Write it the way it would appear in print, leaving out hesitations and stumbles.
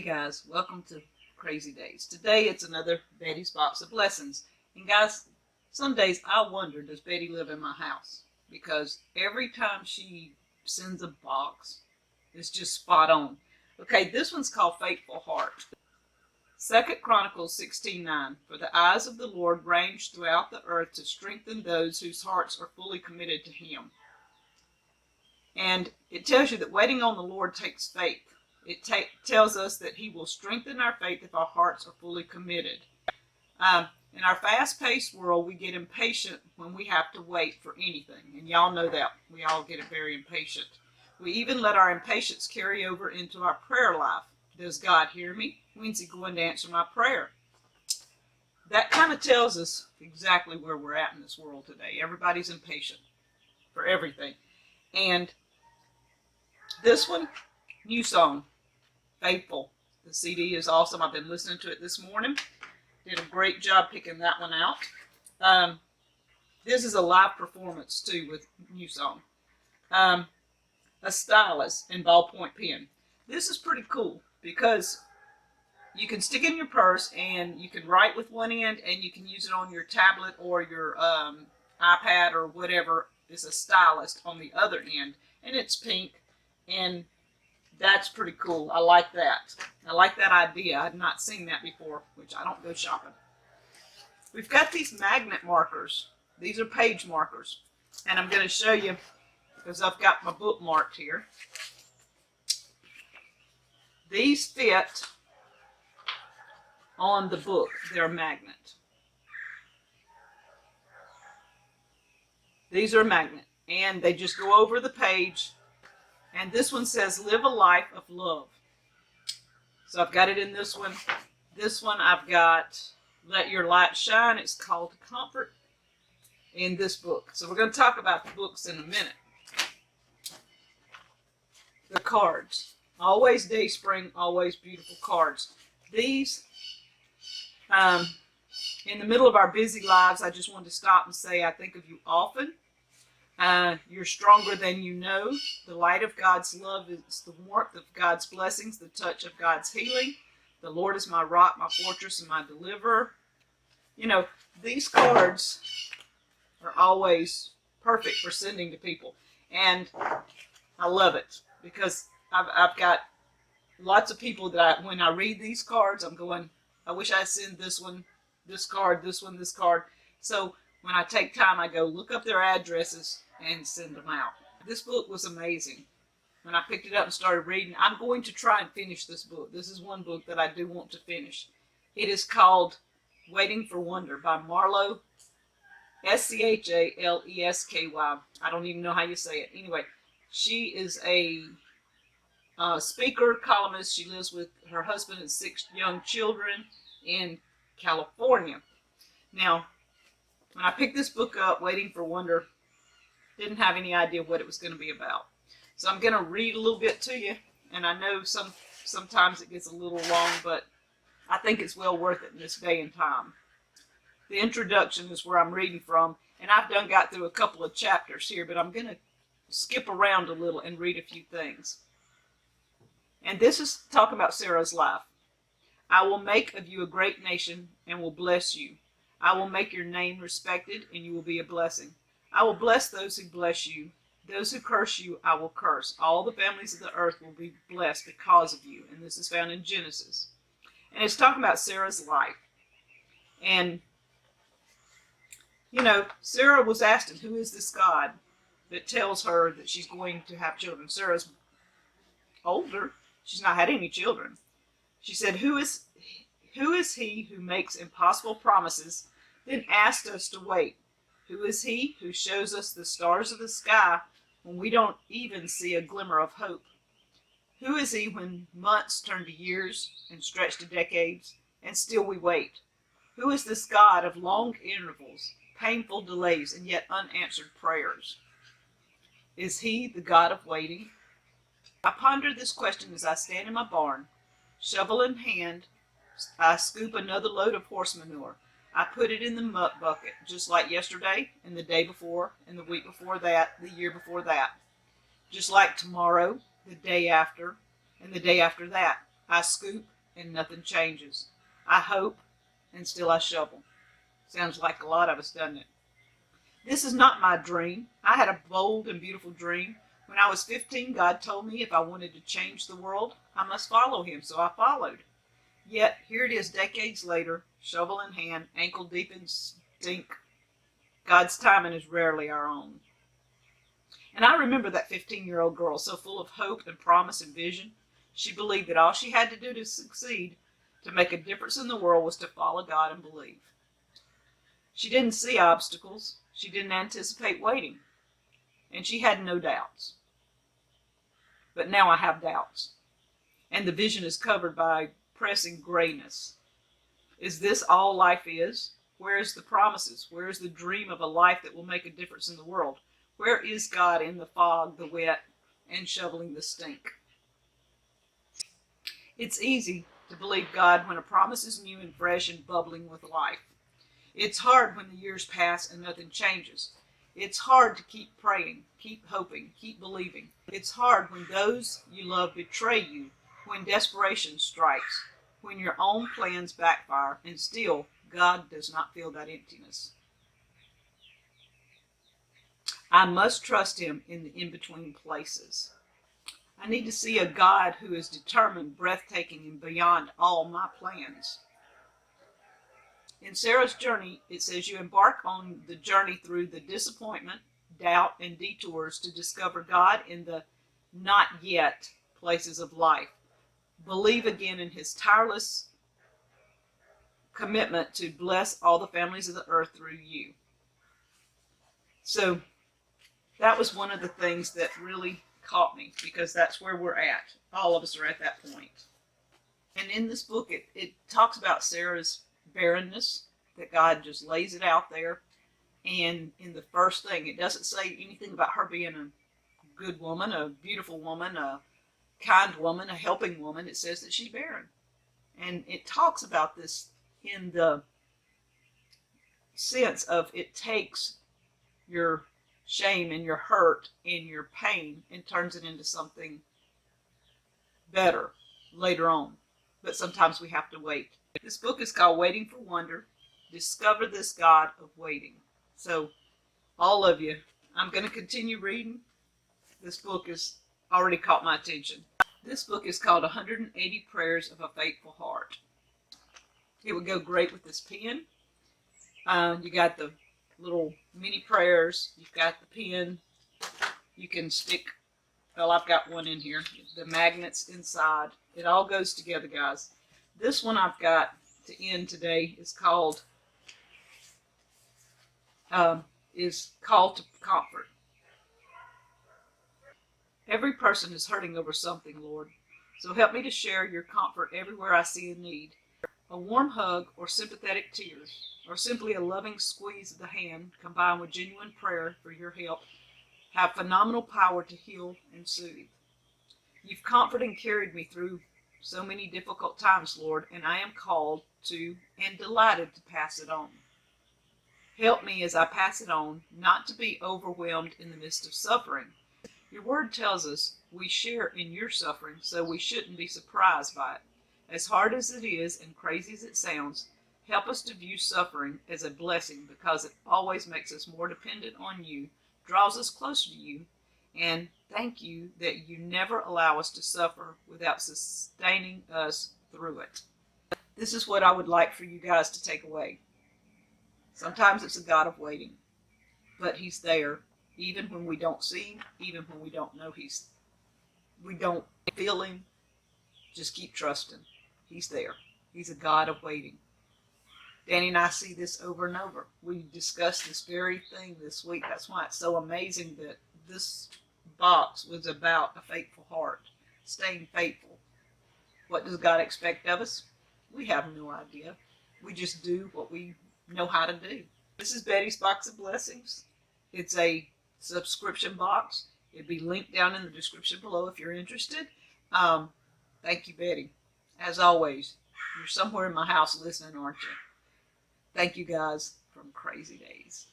guys, welcome to Crazy Days. Today it's another Bette's Box of Blessings. And guys, some days I wonder, does Bette live in my house? Because every time she sends a box, it's just spot on. Okay, this one's called Faithful Heart. 2 Chronicles 16:9. For the eyes of the Lord range throughout the earth to strengthen those whose hearts are fully committed to Him. And it tells you that waiting on the Lord takes faith. It tells us that He will strengthen our faith if our hearts are fully committed. In our fast-paced world, we get impatient when we have to wait for anything. And y'all know that. We all get very impatient. We even let our impatience carry over into our prayer life. Does God hear me? When's He going to answer my prayer? That kind of tells us exactly where we're at in this world today. Everybody's impatient for everything. And this one, new song, Faithful. The CD is awesome. I've been listening to it this morning. Did a great job picking that one out. This is a live performance too with new song. A stylus and ballpoint pen. This is pretty cool because you can stick it in your purse and you can write with one end and you can use it on your tablet or your iPad or whatever. Is a stylus on the other end, and it's pink, and that's pretty cool. I like that. I like that idea. I've not seen that before, which I don't go shopping. We've got these magnet markers. These are page markers, and I'm going to show you because I've got my book marked here. These fit on the book. They're a magnet. These are a magnet, and they just go over the page. And this one says, live a life of love. So I've got it in this one. This one I've got, let your light shine. It's called Comfort in this book. So we're going to talk about the books in a minute. The cards. Always day spring, always beautiful cards. These, in the middle of our busy lives, I just wanted to stop and say I think of you often. You're stronger than you know. The light of God's love is the warmth of God's blessings, the touch of God's healing. The Lord is my rock, my fortress, and my deliverer. You know, these cards are always perfect for sending to people. And I love it because I've got lots of people that when I read these cards, I'm going, I wish I'd send this one, this card, this one, this card. So when I take time, I go look up their addresses and send them out. This book was amazing. When I picked it up and started reading, I'm going to try and finish this book. This is one book that I do want to finish. It is called Waiting for Wonder by Marlo, Schalesky. I don't even know how you say it. Anyway, she is a speaker, columnist. She lives with her husband and 6 young children in California. Now, when I picked this book up, Waiting for Wonder, didn't have any idea what it was going to be about. So I'm going to read a little bit to you, and I know sometimes it gets a little long, but I think it's well worth it in this day and time. The introduction is where I'm reading from, and I've got through a couple of chapters here, but I'm going to skip around a little and read a few things. And this is talking about Sarah's life. I will make of you a great nation and will bless you. I will make your name respected, and you will be a blessing. I will bless those who bless you. Those who curse you, I will curse. All the families of the earth will be blessed because of you. And this is found in Genesis. And it's talking about Sarah's life. And, you know, Sarah was asking, who is this God that tells her that she's going to have children? Sarah's older. She's not had any children. She said, who is he who makes impossible promises, then asked us to wait? Who is he who shows us the stars of the sky when we don't even see a glimmer of hope? Who is he when months turn to years and stretch to decades, and still we wait? Who is this God of long intervals, painful delays, and yet unanswered prayers? Is he the God of waiting? I ponder this question as I stand in my barn. Shovel in hand, I scoop another load of horse manure. I put it in the muck bucket, just like yesterday, and the day before, and the week before that, the year before that. Just like tomorrow, the day after, and the day after that. I scoop and nothing changes. I hope, and still I shovel. Sounds like a lot of us, doesn't it? This is not my dream. I had a bold and beautiful dream. When I was 15, God told me if I wanted to change the world, I must follow him, so I followed. Yet, here it is decades later, shovel in hand, ankle deep in stink. God's timing is rarely our own. And I remember that 15-year-old girl, so full of hope and promise and vision. She believed that all she had to do to succeed, to make a difference in the world, was to follow God and believe. She didn't see obstacles. She didn't anticipate waiting. And she had no doubts. But now I have doubts. And the vision is covered by pressing grayness. Is this all life is? Where is the promises? Where is the dream of a life that will make a difference in the world? Where is God in the fog, the wet, and shoveling the stink? It's easy to believe God when a promise is new and fresh and bubbling with life. It's hard when the years pass and nothing changes. It's hard to keep praying, keep hoping, keep believing. It's hard when those you love betray you, when desperation strikes, when your own plans backfire, and still God does not feel that emptiness. I must trust him in the in-between places. I need to see a God who is determined, breathtaking, and beyond all my plans. In Sarah's journey, it says you embark on the journey through the disappointment, doubt, and detours to discover God in the not yet places of life. Believe again in his tireless commitment to bless all the families of the earth through you. So that was one of the things that really caught me, because that's where we're at. All of us are at that point. And in this book, it talks about Sarah's barrenness, that God just lays it out there. And in the first thing, it doesn't say anything about her being a good woman, a beautiful woman, a kind woman, a helping woman. It says that she's barren. And it talks about this in the sense of it takes your shame and your hurt and your pain and turns it into something better later on. But sometimes we have to wait. This book is called Waiting for Wonder. Discover this God of waiting. So, all of you, I'm going to continue reading. This book has already caught my attention. This book is called 180 Prayers of a Faithful Heart. It would go great with this pen. You got the little mini prayers. You've got the pen. You can stick, well, I've got one in here. The magnets inside. It all goes together, guys. This one I've got to end today is called Call to Comfort. Every person is hurting over something, Lord. So help me to share your comfort everywhere I see a need. A warm hug or sympathetic tears, or simply a loving squeeze of the hand combined with genuine prayer for your help, have phenomenal power to heal and soothe. You've comforted and carried me through so many difficult times, Lord, and I am called to and delighted to pass it on. Help me as I pass it on not to be overwhelmed in the midst of suffering. Your word tells us we share in your suffering, so we shouldn't be surprised by it. As hard as it is and crazy as it sounds, help us to view suffering as a blessing, because it always makes us more dependent on you, draws us closer to you, and thank you that you never allow us to suffer without sustaining us through it. This is what I would like for you guys to take away. Sometimes it's a God of waiting, but he's there even when we don't see him, even when we don't know we don't feel him. Just keep trusting. He's there. He's a God of waiting. Danny and I see this over and over. We discussed this very thing this week. That's why it's so amazing that this box was about a faithful heart, staying faithful. What does God expect of us? We have no idea. We just do what we know how to do. This is Bette's Box of Blessings. It's a subscription box. It'll be linked down in the description below if you're interested. Thank you, Bette. As always, you're somewhere in my house listening, aren't you? Thank you guys from Crazy Days.